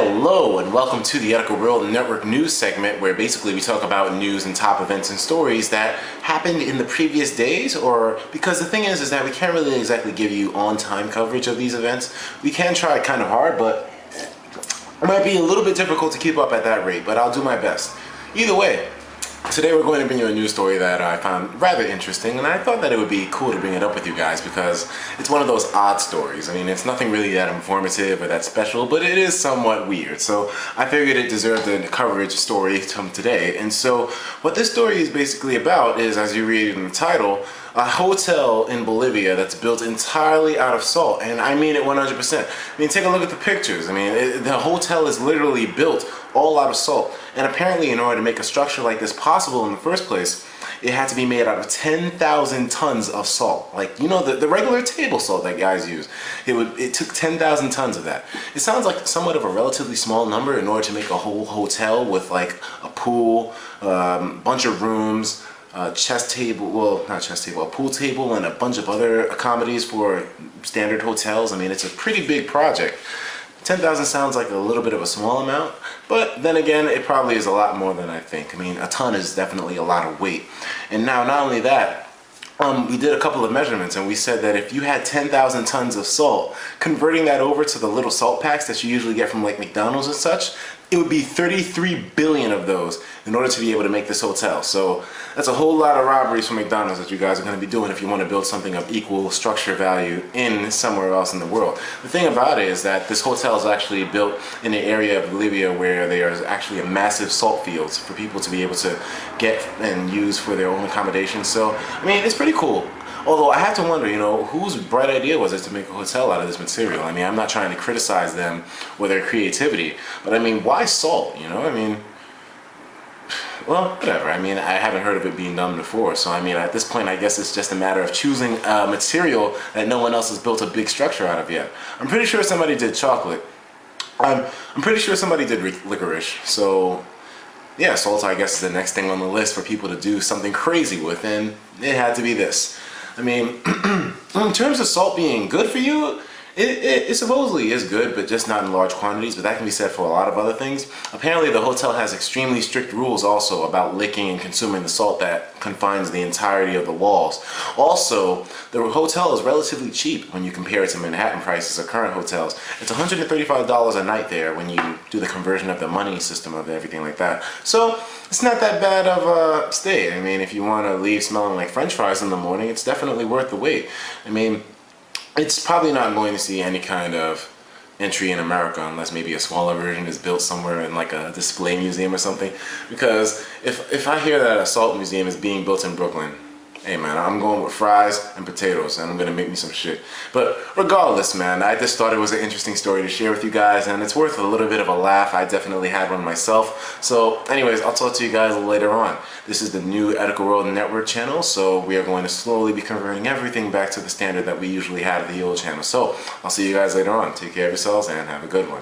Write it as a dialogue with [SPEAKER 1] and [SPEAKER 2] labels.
[SPEAKER 1] Hello and welcome to the Etika World Network news segment, where basically we talk about news and top events and stories that happened in the previous days, or because the thing is that we can't really exactly give you on-time coverage of these events. We can try kind of hard, but it might be a little bit difficult to keep up at that rate, but I'll do my best. Either way, today we're going to bring you a news story that I found rather interesting, and I thought that it would be cool to bring it up with you guys because it's one of those odd stories. I mean, it's nothing really that informative or that special, but it is somewhat weird. So I figured it deserved a coverage story from today. And so what this story is basically about is, as you read in the title, a hotel in Bolivia that's built entirely out of salt. And I mean it 100%. I mean, take a look at the pictures. I mean, the hotel is literally built all out of salt. And apparently, in order to make a structure like this possible in the first place, it had to be made out of 10,000 tons of salt. Like, you know, the regular table salt that guys use. It took 10,000 tons of that. It sounds like somewhat of a relatively small number in order to make a whole hotel with like a pool, bunch of rooms, chess table, well, not chess table, a pool table, and a bunch of other accommodations for standard hotels. I mean, it's a pretty big project. 10,000 sounds like a little bit of a small amount, but then again, it probably is a lot more than I think. I mean, a ton is definitely a lot of weight. And now, not only that, we did a couple of measurements, and we said that if you had 10,000 tons of salt, converting that over to the little salt packs that you usually get from like McDonald's and such, it would be 33 billion of those in order to be able to make this hotel. So that's a whole lot of robberies from McDonald's that you guys are going to be doing if you want to build something of equal structure value in somewhere else in the world. The thing about it is that this hotel is actually built in an area of Bolivia where there is actually a massive salt fields for people to be able to get and use for their own accommodation. So, I mean, it's pretty cool. Although I have to wonder, you know, whose bright idea was it to make a hotel out of this material? I mean, I'm not trying to criticize them or their creativity, but I mean, why salt, you know? I mean, well, whatever. I mean, I haven't heard of it being done before, so I mean, at this point, I guess it's just a matter of choosing a material that no one else has built a big structure out of yet. I'm pretty sure somebody did chocolate. I'm pretty sure somebody did licorice, so yeah, salt, I guess, is the next thing on the list for people to do something crazy with, and it had to be this. I mean, in terms of salt being good for you, it supposedly is good, but just not in large quantities, but that can be said for a lot of other things. Apparently, the hotel has extremely strict rules also about licking and consuming the salt that confines the entirety of the walls. Also, the hotel is relatively cheap when you compare it to Manhattan prices or current hotels. It's $135 a night there when you do the conversion of the money system of everything like that. So, it's not that bad of a stay. I mean, if you want to leave smelling like French fries in the morning, it's definitely worth the wait. I mean, it's probably not going to see any kind of entry in America unless maybe a smaller version is built somewhere in like a display museum or something. Because if I hear that a salt museum is being built in Brooklyn, hey man, I'm going with fries and potatoes and I'm gonna make me some shit. But regardless, man, I just thought it was an interesting story to share with you guys, and it's worth a little bit of a laugh. I definitely had one myself. So anyways, I'll talk to you guys later on. This is the new Etika World Network channel, so we are going to slowly be converting everything back to the standard that we usually had at the old channel. So I'll see you guys later on. Take care of yourselves and have a good one.